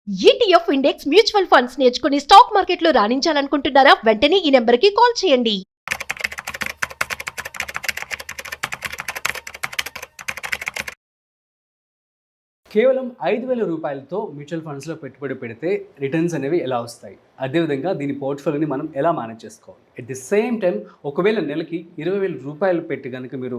ETF index mutual funds నేర్చుకుని stock మార్కెట్లో రాణించాలనుకుంటున్నారా? వెంటనే ఈ నెంబర్కి కాల్ చేయండి. కేవలం 5,000 రూపాయలతో మ్యూచువల్ ఫండ్స్లో పెట్టుబడి పెడితే రిటర్న్స్ అనేవి ఎలా వస్తాయి, అదేవిధంగా దీని పోర్ట్ఫోలియోని మనం ఎలా మేనేజ్ చేసుకోవాలి, ఎట్ ది సేమ్ టైం ఒకవేళ నెలకి 20,000 రూపాయలు పెట్టి కనుక మీరు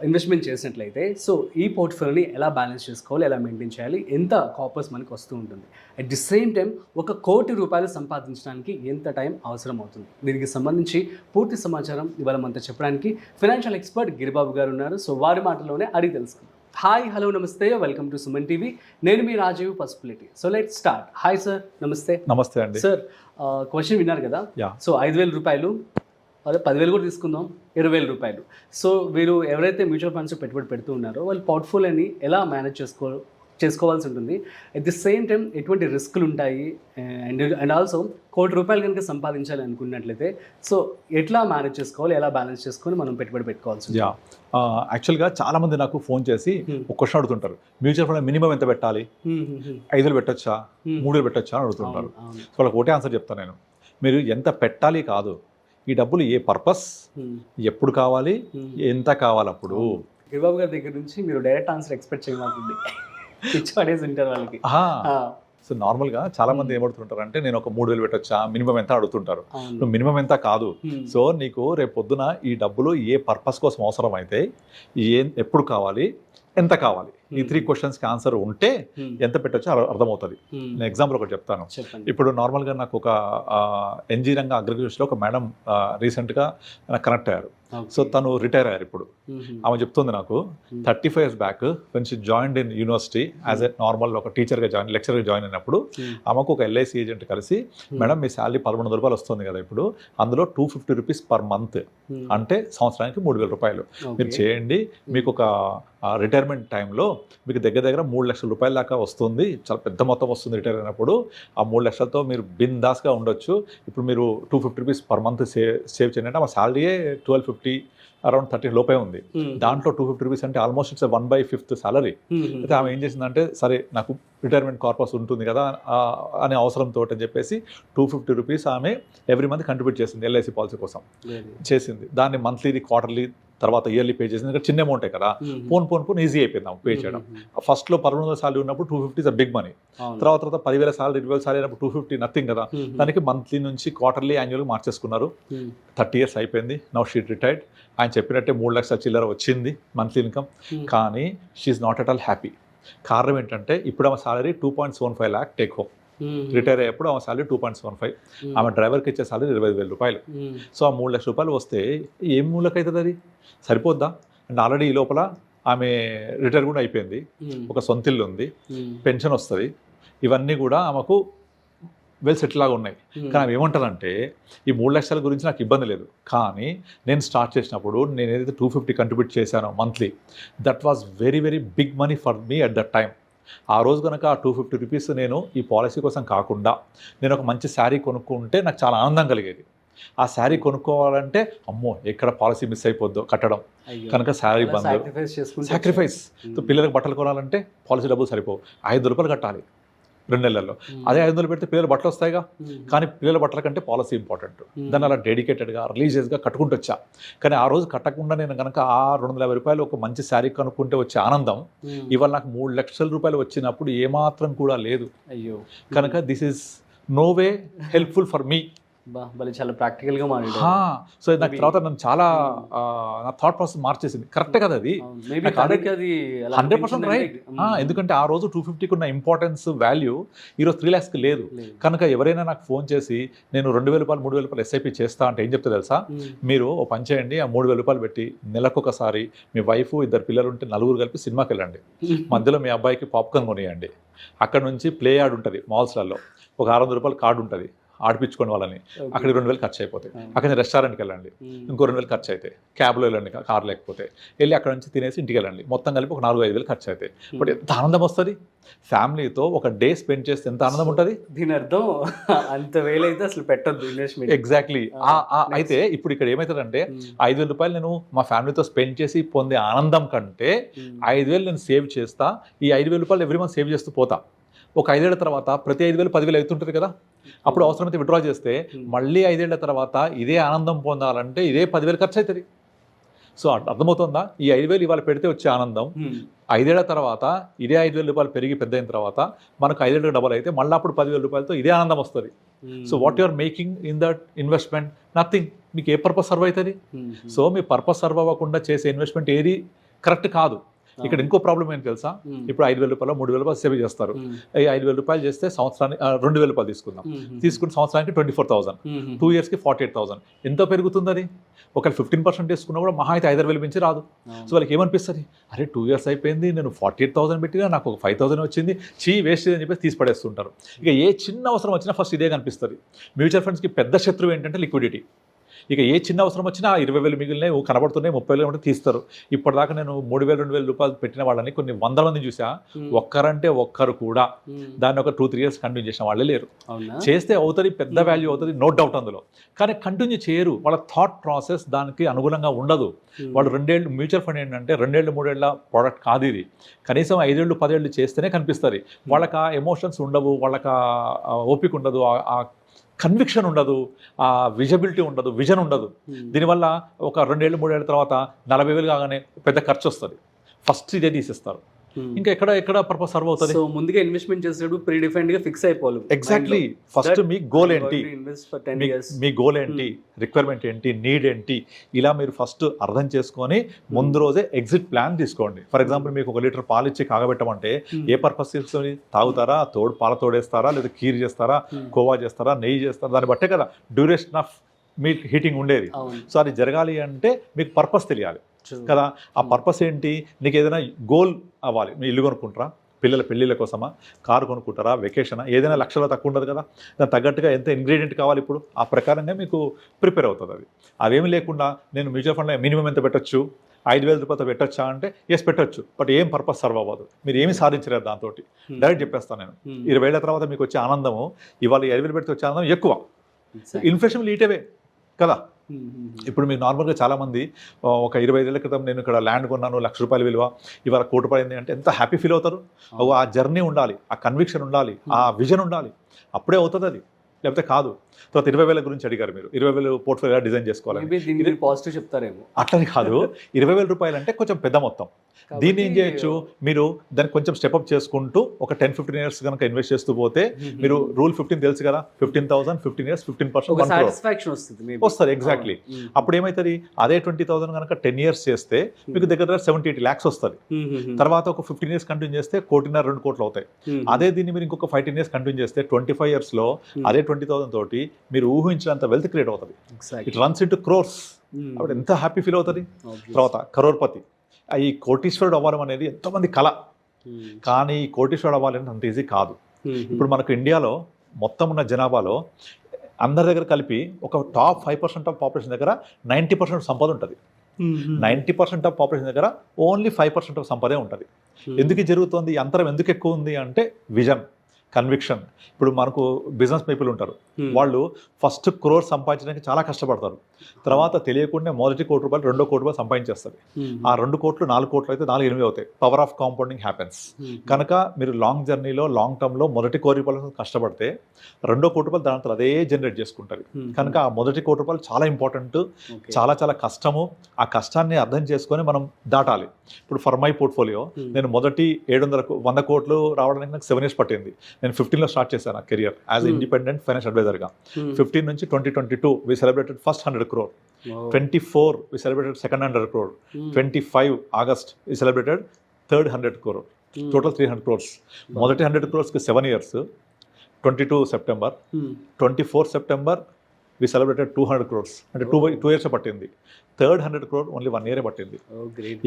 ఇన్వెస్ట్మెంట్ చేసినట్లయితే సో ఈ పోర్ట్ఫోలియోని ఎలా బ్యాలెన్స్ చేసుకోవాలి, ఎలా మెయింటైన్ చేయాలి, ఎంత కాపర్స్ మనకు వస్తూ ఉంటుంది, అట్ ది సేమ్ టైం 1 కోటి రూపాయలు సంపాదించడానికి ఎంత టైం అవసరం అవుతుంది, దీనికి సంబంధించి పూర్తి సమాచారం ఇవాళ మనతో చెప్పడానికి ఫైనాన్షియల్ ఎక్స్పర్ట్ గిరిబాబు గారు ఉన్నారు. సో వారి మాటలోనే అడిగి తెలుసుకుందాం. హాయ్, హలో, నమస్తే, వెల్కమ్ టు సుమన్ టీవీ. నేను మీ Rajiv Pasupuleti. So let start. Hi sir, నమస్తే. నమస్తే అండి. సార్, క్వశ్చన్ విన్నారు కదా. సో 5,000 రూపాయలు, అదే 10,000 కూడా తీసుకుందాం, 20,000 రూపాయలు. సో వీరు ఎవరైతే మ్యూచువల్ ఫండ్స్ పెట్టుబడి పెడుతూ ఉన్నారో వాళ్ళు పోర్ట్ఫోలియోని ఎలా మేనేజ్ చేసుకోవాల్సి ఉంటుంది, అట్ ది సేమ్ టైం ఎటువంటి రిస్కులు ఉంటాయి, అండ్ ఆల్సో 1 కోటి రూపాయలు కనుక సంపాదించాలి అనుకున్నట్లయితే సో ఎట్లా మేనేజ్ చేసుకోవాలి, ఎలా బ్యాలెన్స్ చేసుకొని మనం పెట్టుబడి పెట్టుకోవాల్సి ఉంటుంది. యాక్చువల్గా చాలా మంది నాకు ఫోన్ చేసి ఒక క్వశ్చన్ అడుగుతుంటారు, మ్యూచువల్ ఫండ్ మినిమం ఎంత పెట్టాలి, 5,000 పెట్టొచ్చా, 3,000 పెట్టొచ్చా అని అడుగుతుంటారు. సో వాళ్ళకి ఒకటే ఆన్సర్ చెప్తాను నేను, మీరు ఎంత పెట్టాలి కాదు, ఈ డబ్బులు ఏ పర్పస్, ఎప్పుడు కావాలి, ఎంత కావాలి. అప్పుడు గిరిబాబు గారి దగ్గర నుంచి మీరు డైరెక్ట్ ఆన్సర్ ఎక్స్పెక్ట్ చేయమాకండి, పిచ్చి ఉంటారు వాళ్ళకి. సో నార్మల్గా చాలా మంది ఏమడుతుంటారు అంటే, నేను ఒక 3,000 పెట్టొచ్చా, మినిమం ఎంత అడుగుతుంటారు. నువ్వు మినిమం ఎంత కాదు, సో నీకు రేపు పొద్దున ఈ డబ్బులు ఏ పర్పస్ కోసం అవసరం అయితే, ఎప్పుడు కావాలి, ఎంత కావాలి, ఈ 3 క్వశ్చన్స్కి ఆన్సర్ ఉంటే ఎంత పెట్టొచ్చో అర్థమవుతుంది. నేను ఎగ్జాంపుల్ ఒకటి చెప్తాను. ఇప్పుడు నార్మల్గా నాకు ఒక ఎన్జీ రంగ అగ్రికల్చర్లో ఒక మేడం రీసెంట్గా నాకు కనెక్ట్ అయ్యారు. సో తను రిటైర్ అయ్యారు. ఇప్పుడు ఆమె చెప్తుంది నాకు 35 years back when she joined in university as a normal ఒక టీచర్గా లెక్చర్గా జాయిన్ అయినప్పుడు ఆమెకు ఒక ఎల్ఐసి ఏజెంట్ కలిసి, మేడం మీ శాలరీ 1,100 రూపాయలు వస్తుంది కదా, ఇప్పుడు అందులో 250 రూపీస్ పర్ మంత్, అంటే సంవత్సరానికి 3,000 రూపాయలు మీరు చేయండి, మీకు ఒక రిటైర్మెంట్ టైంలో మీకు దగ్గర 3 లక్షల రూపాయల దాకా వస్తుంది, చాలా పెద్ద మొత్తం వస్తుంది రిటైర్ అయినప్పుడు. ఆ 3 లక్షలతో మీరు బిందాస్గా ఉండొచ్చు. ఇప్పుడు మీరు 250 రూపీస్ పర్ మంత్ సేవ్ చేయండి అంటే, మా శాలరీయే 1250, అరౌండ్ 30 లోపే ఉంది. దాంట్లో 250 రూపీస్ అంటే ఆల్మోస్ట్ ఇట్స్ 1/5 సాలరీ. అయితే ఆమె ఏం చేసిందంటే, సరే నాకు రిటైర్మెంట్ కార్పస్ ఉంటుంది కదా అనే అవసరంతో అని చెప్పేసి 250 రూపీస్ ఆమె ఎవ్రీ మంత్ కంట్రిబ్యూట్ చేసింది ఎల్ఐసి పాలసీ కోసం చేసింది. దాన్ని మంత్లీది, క్వార్టర్లీ, తర్వాత ఇయర్లీ పే చేసింది. చిన్న అమౌంటే కదా, పోన్ ఈజీ అయిపోయింది ఆమె పే చేయడం. ఫస్ట్లో 1,100 సాలరీ ఉన్నప్పుడు 250 ఇస్ అ బిగ్ మనీ. తర్వాత 10,000 సాలరీ, 20,000 సాలరీ అయినప్పుడు 250 నథింగ్ కదా. దానికి మంత్లీ నుంచి క్వార్టర్లీ, యాన్యువల్ మార్చేసుకున్నారు. 30 years అయిపోయింది. Now she retired. ఆయన చెప్పినట్టే 3 లక్షల చిల్లర వచ్చింది మంత్లీ ఇన్కమ్. కానీ she not at all happy. కారణం ఏంటంటే, ఇప్పుడు ఆమె salary 2.75 lakh take home. Retire అయ్యేప్పుడు ఆమె సాలరీ 2.75. ఆమె డ్రైవర్కి ఇచ్చే సాలరీ 25,000 రూపాయలు. సో ఆ 3 లక్షల రూపాయలు వస్తే ఏం మూలకి అవుతుంది, అది సరిపోద్దా? అండ్ ఆల్రెడీ ఈ లోపల ఆమె రిటైర్ కూడా అయిపోయింది, ఒక సొంత ఇల్లు ఉంది, పెన్షన్ వస్తుంది, ఇవన్నీ కూడా ఆమెకు వెల్ సెటిల్ లాగా ఉన్నాయి. కానీ ఆమె ఏమంటారంటే, ఈ 3 లక్షల గురించి నాకు ఇబ్బంది లేదు, కానీ నేను స్టార్ట్ చేసినప్పుడు నేను ఏదైతే 250 కంట్రిబ్యూట్ చేశానో monthly, that was very very big money for me at that time. ఆ రోజు కనుక ఆ 250 రూపీస్ నేను ఈ పాలసీ కోసం కాకుండా నేను ఒక మంచి శారీ కొనుక్కుంటే నాకు చాలా ఆనందం కలిగేది. ఆ శారీ కొనుక్కోవాలంటే అమ్మో ఎక్కడ పాలసీ మిస్ అయిపోద్దో కట్టడం, కనుక శారీ బంద్, సాక్రిఫైస్. పిల్లలకు బట్టలు కొనాలంటే పాలసీ డబ్బులు సరిపోవు, 500 రూపాయలు కట్టాలి 2 నెలల్లో. అదే 500 పెడితే పిల్లల బట్టలు వస్తాయిగా, కానీ పిల్లల బట్టల కంటే పాలసీ ఇంపార్టెంట్. దాన్ని అలా డెడికేటెడ్గా, రిలీజియస్గా కట్టుకుంటూ వచ్చా. కానీ ఆ రోజు కట్టకుండా నేను కనుక ఆ 250 రూపాయలు ఒక మంచి శారీ కనుక్కుంటే వచ్చే ఆనందం ఇవాళ నాకు 3 లక్షల రూపాయలు వచ్చినప్పుడు ఏమాత్రం కూడా లేదు. అయ్యో, కనుక this is no way helpful for me. చాలా ప్రాక్టికల్గా మాట్లాడారు. సో నాకు తర్వాత నన్ను చాలా నా థాట్ ప్రాసెస్ మార్చేసింది. కరెక్టే కదా అది, 100% రైట్. ఎందుకంటే ఆ రోజు 250కి ఉన్న ఇంపార్టెన్స్, వాల్యూ ఈరోజు 3 lakhsకి లేదు. కనుక ఎవరైనా నాకు ఫోన్ చేసి నేను 2,000 రూపాయలు, 3,000 రూపాయలు ఎస్ఐపి చేస్తా అంటే ఏం చెప్తే తెలుసా, మీరు ఓ పని చేయండి, ఆ 3,000 రూపాయలు పెట్టి నెలకొకసారి మీ వైఫ్, 2 పిల్లలు ఉంటే 4 కలిపి సినిమాకి వెళ్ళండి, మధ్యలో మీ అబ్బాయికి పాప్కార్న్ కొనియండి, అక్కడ నుంచి ప్లే యార్డ్ ఉంటుంది మాల్స్లలో, ఒక 600 రూపాయలు కార్డు ఉంటుంది, ఆడిపించుకోండి వాళ్ళని, అక్కడికి 2,000 ఖర్చు అయిపోతాయి. అక్కడ రెస్టారెంట్కి వెళ్ళండి, ఇంకో 2,000 ఖర్చు అవుతాయి. క్యాబ్లో వెళ్ళండి, కార్ లేకపోతే వెళ్ళి అక్కడ నుంచి తినేసి ఇంటికి వెళ్ళండి, మొత్తం కలిపి ఒక 4,000-5,000 ఖర్చు అవుతాయి. బట్ ఎంత ఆనందం వస్తుంది, ఫ్యామిలీతో ఒక డే స్పెండ్ చేస్తే ఎంత ఆనందం ఉంటుంది. దీని అర్థం అంత వేలైతే అసలు పెట్టద్దు ఇన్వెస్ట్మెంట్. ఎగ్జాక్ట్లీ. అయితే ఇప్పుడు ఇక్కడ ఏమవుతుందంటే, 5,000 రూపాయలు నేను మా ఫ్యామిలీతో స్పెండ్ చేసి పొందే ఆనందం కంటే 5,000 నేను సేవ్ చేస్తా, ఈ 5,000 రూపాయలు ఎవ్రీ మంత్ సేవ్ చేస్తూ పోతా. ఒక 5 ఏళ్ల తర్వాత ప్రతి 5,000 10,000 అవుతుంటుంది కదా. అప్పుడు అవసరమైతే విత్డ్రా చేస్తే మళ్ళీ 5 ఏళ్ల తర్వాత ఇదే ఆనందం పొందాలంటే ఇదే 10,000 ఖర్చు అవుతుంది. సో అర్థమవుతుందా? ఈ 5,000 ఇవాళ పెడితే వచ్చే ఆనందం 5 ఏళ్ల తర్వాత ఇదే 5,000 రూపాయలు పెరిగి పెద్ద అయిన తర్వాత మనకు 5 ఏళ్ళకి డబల్ అయితే మళ్ళీ అప్పుడు 10,000 రూపాయలతో ఇదే ఆనందం వస్తుంది. So what you are making in that investment? Nothing. మీకు ఏ పర్పస్ సర్వ్ అవుతుంది? సో మీ పర్పస్ సర్వ్ అవ్వకుండా చేసే ఇన్వెస్ట్మెంట్ ఏది కరెక్ట్ కాదు. ఇక్కడ ఇంకో ప్రాబ్లం ఏంటి తెలుసా? ఇప్పుడు 5,000 రూపాయలు 3,000 రూపాయలు సేవ్ చేస్తారు. ఈ 5,000 రూపాయలు చేస్తే సంవత్సరానికి 2,000 రూపాయలు తీసుకుని సంవత్సరానికి 24,000, 2 yearsకి 48,000. ఎంతో పెరుగుతుంది అది. ఒకవేళ 15% తీసుకున్నా కూడా మహా అయితే 5,000 మించి రాదు. సో వాళ్ళకి ఏమనిపిస్తుంది? అరే 2 years అయిపోయింది, నేను 48,000 పెట్టినా నాకు ఒక 5,000 వచ్చింది, వేస్ట్ అని చెప్పేసి తీసి పడేస్తుంటారు. ఇక ఏ చిన్న అవసరం వచ్చినా ఫస్ట్ ఇదే కనిపిస్తుంది. మ్యూచువల్ ఫండ్స్కి పెద్ద శత్రువు ఏంటంటే లిక్విడిటీ. ఇక ఏ చిన్న అవసరం వచ్చినా 20,000 మిగిలినాయి కనబడుతున్నాయి, 30,000 తీస్తారు. ఇప్పటిదాకా నేను 3,000 2,000 రూపాయలు పెట్టిన వాళ్ళని కొన్ని 100 మంది చూసా. ఒక్కరంటే ఒక్కరు కూడా దాన్ని ఒక 2-3 years కంటిన్యూ చేసిన వాళ్ళే లేరు. చేస్తే అవుతుంది, పెద్ద వాల్యూ అవుతుంది, నో డౌట్ అందులో. కానీ కంటిన్యూ చేయరు. వాళ్ళ థాట్ ప్రాసెస్ దానికి అనుగుణంగా ఉండదు. వాళ్ళు 2 ఏళ్ళు మ్యూచువల్ ఫండ్ ఏంటంటే 2 ఏళ్ళు 3 ఏళ్ళ ప్రోడక్ట్ కాదు ఇది. కనీసం 5 ఏళ్ళు 10 ఏళ్ళు చేస్తేనే కనిపిస్తుంది. వాళ్ళకి ఆ ఎమోషన్స్ ఉండవు, వాళ్ళకి ఆ ఓపిక ఉండదు, ఆ కన్విక్షన్ ఉండదు, ఆ విజిబిలిటీ ఉండదు, విజన్ ఉండదు. దీనివల్ల ఒక 2 ఏళ్ళు 3 ఏళ్ళ తర్వాత 40,000 కాగానే పెద్ద ఖర్చు వస్తుంది. ఫస్ట్ ఇదే తీసేస్తారు. ఇంకా ఎక్కడ పర్పస్ సర్వ్ అవుతుంది? సో ముందుగా ఇన్వెస్ట్మెంట్ చేసేటప్పుడు ప్రీ డిఫైన్డ్ గా ఫిక్స్ అయిపోవాలి. ఎగ్జాక్ట్లీ. ఫస్ట్ మీ గోల్ ఏంటి, మీ గోల్ ఏంటి, రిక్వైర్మెంట్ ఏంటి, నీడ్ ఏంటి, ఇలా మీరు ఫస్ట్ అర్థం చేసుకొని ముందు రోజే ఎగ్జిట్ ప్లాన్ తీసుకోండి. ఫర్ ఎగ్జాంపుల్ మీకు 1 లీటర్ పాలు ఇచ్చి కాగబెట్టమంటే ఏ పర్పస్ తీసుకొని తాగుతారా? పాల తోడేస్తారా, లేదా ఖీర్ చేస్తారా, కోవా చేస్తారా, నెయ్యి చేస్తారా, దాన్ని బట్టే కదా డ్యూరేషన్ ఆఫ్ మీట్ హీటింగ్ ఉండేది. సో అది జరగాలి అంటే మీకు పర్పస్ తెలియాలి కదా. ఆ పర్పస్ ఏంటి? నీకు ఏదైనా గోల్ అవ్వాలి. మీ ఇల్లు కొనుక్కుంటారా, పిల్లల పెళ్ళిళ్ళ కోసమా, కారు కొనుక్కుంటారా, వెకేషనా, ఏదైనా లక్షల్లో తక్కువ ఉండదు కదా. దానికి తగ్గట్టుగా ఎంత ఇంగ్రీడియంట్ కావాలి ఇప్పుడు ఆ ప్రకారంగా మీకు ప్రిపేర్ అవుతుంది. అది అవేమి లేకుండా నేను మ్యూచువల్ ఫండ్లో మినిమం ఎంత పెట్టొచ్చు, 5,000 రూపాయలతో పెట్టొచ్చా అంటే ఎస్ పెట్టొచ్చు. బట్ ఏం పర్పస్ సర్వ్ అవ్వదు, మీరు ఏమి సాధించలేదు దాంతో. డైరెక్ట్ చెప్పేస్తాను నేను. 20 ఏళ్ల తర్వాత మీకు వచ్చే ఆనందము ఇవాళ 5,000 పెడితే వచ్చే ఆనందం ఎక్కువ. ఇన్ఫ్లేషన్ లీటేవే కదా. ఇప్పుడు మీకు నార్మల్గా చాలామంది ఒక 25 ఏళ్ల క్రితం నేను ఇక్కడ ల్యాండ్ కొన్నాను, ₹1,00,000 విలువ, ఇవాళ ₹1,00,000 అంటే ఎంత హ్యాపీ ఫీల్ అవుతారు. ఆ జర్నీ ఉండాలి, ఆ కన్విక్షన్ ఉండాలి, ఆ విజన్ ఉండాలి, అప్పుడే అవుతుంది అది, లేకపోతే కాదు. తర్వాత 20,000 గురించి అడిగారు మీరు. 20,000 పోర్ట్ఫోలియో డిజైన్ చేసుకోవాలి. పాజిటివ్ చెప్తారేమో. అట్లని కాదు, ₹20,000 అంటే కొంచెం పెద్ద మొత్తం. దీన్ని ఏం చేయొచ్చు, మీరు దాన్ని కొంచెం స్టెప్అప్ చేసుకుంటూ ఒక 10-15 years కనుక ఇన్వెస్ట్ చేస్తూ పోతే మీరు రూల్ 15 తెలుసు కదా, 15,000 15 years 15% వస్తుంది. ఎగ్జాక్ట్లీ. అప్పుడు ఏమవుతుంది, అదే 20,000 కనుక 10 years చేస్తే మీకు దగ్గర 70-80 lakhs వస్తుంది. తర్వాత ఒక 15 years కంటిన్యూ చేస్తే 1,50,000 2 కోట్లు అవుతాయి. అదే దీన్ని మీరు ఇంకొక 5-10 years కంటిన్యూ చేస్తే 25 years లో అదే 20,000 తోటి మీరు ఊహించినంత వెల్త్ క్రియేట్ అవుతుంది. It runs into crores. అప్పుడు ఎంత హ్యాపీ ఫీల్ అవుతుంది. తర్వాత కరోర్పతి, ఈ కోటీశ్వరుడు అవ్వడం అనేది ఎంతోమంది కళ. కానీ ఈ కోటీశ్వరుడు అవ్వాలని అంత ఈజీ కాదు. ఇప్పుడు మనకు ఇండియాలో మొత్తం ఉన్న జనాభాలో అందరి దగ్గర కలిపి ఒక టాప్ 5% ఆఫ్ పాపులేషన్ దగ్గర 90% సంపద ఉంటుంది. 90% ఆఫ్ పాపులేషన్ దగ్గర ఓన్లీ 5% ఆఫ్ సంపదే ఉంటుంది. ఎందుకు జరుగుతుంది? ఈ అంతరం ఎందుకు ఎక్కువ ఉంది అంటే విజన్, కన్విక్షన్. ఇప్పుడు మనకు బిజినెస్ పీపుల్ ఉంటారు, వాళ్ళు ఫస్ట్ క్రోర్ సంపాదించడానికి చాలా కష్టపడతారు. తర్వాత తెలియకుండా మొదటి ₹1 కోటి 2 కోటి రూపాయలు సంపాదించేస్తారు. ఆ 2 కోట్లు 4 కోట్లు అయితే 4-8 అవుతాయి. Power of compounding happens. కనుక మీరు లాంగ్ జర్నీలో లాంగ్ టర్మ్లో మొదటి ₹1 కోటి కష్టపడితే 2 కోటి రూపాయలు దాంతో అదే జనరేట్ చేసుకుంటారు. కనుక ఆ మొదటి ₹1 కోటి చాలా ఇంపార్టెంట్, చాలా చాలా కష్టము. ఆ కష్టాన్ని అర్థం చేసుకొని మనం దాటాలి. ఇప్పుడు ఫర్ మై పోర్ట్ఫోలియో నేను మొదటి 100 కోట్లు రావడానికి నాకు 7 years పట్టింది. నేను 15లో స్టార్ట్ చేశాను నా కెరియర్ యాజ్ ఇండిపెండెంట్ ఫైనాన్స్ అడ్వైజర్గా. 15 నుంచి 2022 we celebrated first 100 crore. 24 we celebrated second 100 crore. 25 August we celebrated third 100 crore. Total 300 crores. మొదటి 100 crores-కి 7 years. 22 September. 24 September we celebrated 200 crores. అంటే 2 years పట్టింది. థర్డ్ 100 crore ఓన్లీ 1 year పట్టింది.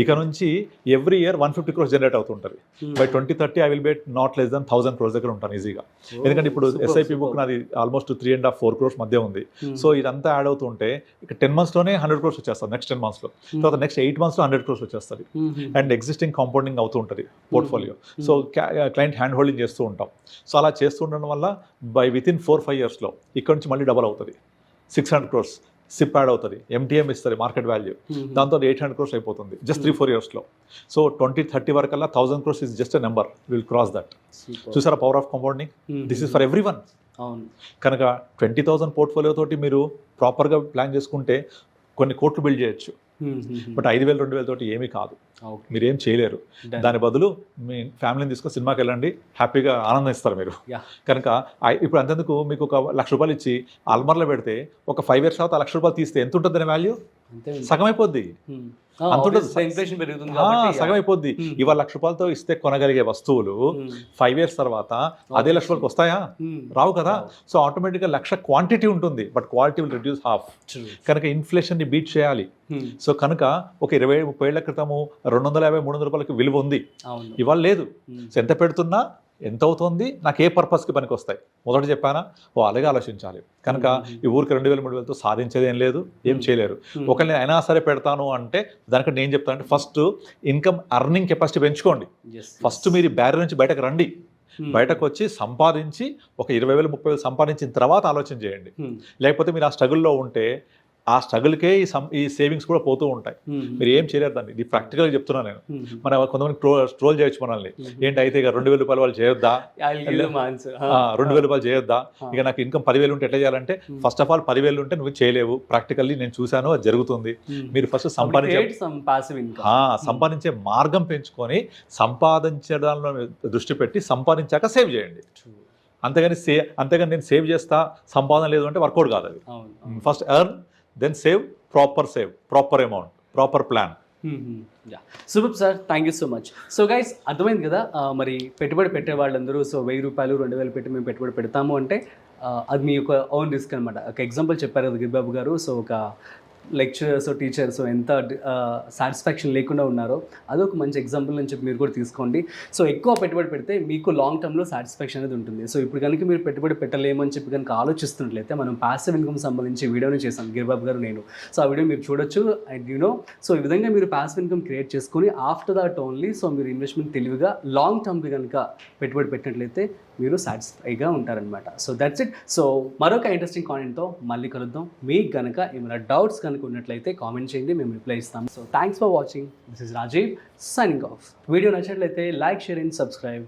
ఇక నుంచి ఎవ్రీ ఇయర్ 150 crores జనరేట్ అవుతుంటుంది. By 2030 I will bet not less than 1,000 crores దగ్గర ఉంటాను ఈజీగా. ఎందుకంటే ఇప్పుడు SIP బుక్ నాది ఆల్మోస్ట్ 3.5-4 crores మధ్య ఉంది. సో ఇదంతా యాడ్ అవుతుంటే ఇక 10 monthsలోనే 100 crores వచ్చేస్తుంది. నెక్స్ట్ 10 monthsలో, తర్వాత నెక్స్ట్ 8 monthsలో 100 crores వచ్చేస్తుంది. అండ్ ఎగ్జిస్టింగ్ కాంపౌండింగ్ అవుతూ ఉంటుంది portfolio. So client hand holding చేస్తూ ఉంటాం. సో అలా చేస్తూ ఉండడం వల్ల బై వితిన్ 4-5 yearsలో ఇక్కడ నుంచి మళ్ళీ డబల్ అవుతుంది. 600 crores. సిప్ యాడ్ అవుతుంది, MTM ఇస్తుంది మార్కెట్ వాల్యూ, దాంతో 800 crores అయిపోతుంది జస్ట్ 3-4 yearsలో. సో 2030 వరకల్లా 1000 crores is just a number, will cross that. చూసారా power of compounding? This is for everyone. అవును. కనుక 20,000 పోర్ట్ఫోలియో తోటి మీరు ప్రాపర్గా ప్లాన్ చేసుకుంటే కొన్ని కోట్లు బిల్డ్ చేయొచ్చు. బట్ 5,000 2,000 తోటి ఏమీ కాదు, మీరు ఏం చేయలేరు. దాని బదులు మీ ఫ్యామిలీని తీసుకొని సినిమాకి వెళ్ళండి, హ్యాపీగా ఆనందిస్తారు మీరు. కనుక ఇప్పుడు అంతెందుకు మీకు ఒక ₹1,00,000 ఇచ్చి అల్మర్లో పెడితే ఒక 5 years తర్వాత ₹1,00,000 తీస్తే ఎంత ఉంటుంది దాని వాల్యూ? సగం అయిపోద్ది. ఇన్ఫ్లేషన్ పెరుగుతుంది, సగం అయిపోద్ది. ఇవాళ ₹1,00,000తో ఇస్తే కొనగలిగే వస్తువులు 5 years తర్వాత అదే ₹1,00,000 వస్తాయా? రావు కదా. సో ఆటోమేటిక్గా 1,00,000 క్వాంటిటీ ఉంటుంది, but quality will reduce half. కనుక ఇన్ఫ్లేషన్ని బీట్ చేయాలి. సో కనుక ఒక 20-30 ఏళ్ల క్రితము ₹250-300 విలువ ఉంది, ఇవాళ లేదు. సో ఎంత పెడుతున్నా ఎంత అవుతుంది, నాకు ఏ పర్పస్కి పనికి వస్తాయి, మొదట చెప్పానా? అలాగే ఆలోచించాలి. కనుక ఈ ఊరికి 2,000-3,000తో సాధించేది ఏం లేదు, ఏం చేయలేరు. ఒకవేళ నేను అయినా సరే పెడతాను అంటే దానికంటే నేను చెప్తానంటే ఫస్ట్ ఇన్కమ్ అర్నింగ్ కెపాసిటీ పెంచుకోండి. ఫస్ట్ మీరు బ్యారియర్ నుంచి బయటకు రండి, బయటకు వచ్చి సంపాదించి ఒక 20,000-30,000 సంపాదించిన తర్వాత ఆలోచన చేయండి. లేకపోతే మీరు ఆ స్ట్రగుల్లో ఉంటే ఆ స్ట్రగుల్కే ఈ సేవింగ్స్ కూడా పోతూ ఉంటాయి, మీరు ఏం చేయలేరు దాన్ని. ఇది ప్రాక్టికల్గా చెప్తున్నాను నేను. మన కొంతమంది ట్రోల్ చేయొచ్చు మనల్ని, ఏంటి అయితే ఇక ₹2,000 వాళ్ళు చేయొద్దా, ₹2,000 చేయొద్దా, ఇక నాకు ఇన్కమ్ 10,000 ఉంటే ఎట్లా చేయాలంటే, ఫస్ట్ ఆఫ్ ఆల్ 10,000 ఉంటే నువ్వు చేయలేవు. ప్రాక్టికల్లీ నేను చూశాను, అది జరుగుతుంది. మీరు ఫస్ట్ సంపాదించే మార్గం పెంచుకొని సంపాదించడంలో దృష్టి పెట్టి సంపాదించాక సేవ్ చేయండి. అంతేగాని నేను సేవ్ చేస్తా సంపాదన లేదు అంటే వర్కౌట్ కాదు అది. First earn, then save, proper amount, proper plan. Super sir, thank you so much. So guys, అర్థమైంది కదా మరి పెట్టుబడి పెట్టే వాళ్ళందరూ సో ₹1,000 2,000 పెట్టి మేము పెట్టుబడి పెడతాము అంటే అది మీ యొక్క ఓన్ రిస్క్ అనమాట. ఒక ఎగ్జాంపుల్ చెప్పారు కదా గిరిబాబు గారు. సో ఒక లెక్చరర్స్ టీచర్స్ ఎంత సాటిస్ఫాక్షన్ లేకుండా ఉన్నారో అదొక మంచి ఎగ్జాంపుల్ అని చెప్పి మీరు కూడా తీసుకోండి. సో ఎక్కువ పెట్టుబడి పెడితే మీకు లాంగ్ టర్మ్లో సాటిస్ఫాక్షన్ అనేది ఉంటుంది. సో ఇప్పుడు కనుక మీరు పెట్టుబడి పెట్టలేము అని చెప్పి కనుక ఆలోచిస్తున్నట్లయితే మనం పాసివ్ ఇన్కమ్ సంబంధించి వీడియోని చేశాను గిరిబాబు గారు నేను. సో ఆ వీడియో మీరు చూడొచ్చు. అండ్ సో ఈ విధంగా మీరు పాసివ్ ఇన్కమ్ క్రియేట్ చేసుకుని ఆఫ్టర్ దట్ ఓన్లీ సో మీరు ఇన్వెస్ట్మెంట్ తెలివిగా లాంగ్ టర్మ్కి కనుక పెట్టుబడి పెట్టినట్లయితే మీరు సాటిస్ఫైగా ఉంటారనమాట. So that's it. సో మరొక ఇంట్రెస్టింగ్ కామెంట్తో మళ్ళీ కలుద్దాం. మీకు కనుక ఏమైనా డౌట్స్ కనుక ఉన్నట్లయితే కామెంట్ చేయండి, మేము రిప్లై ఇస్తాం. So thanks for watching. This is Rajeev signing off. Video నచ్చినట్లయితే లైక్, షేర్ అండ్ సబ్స్క్రైబ్.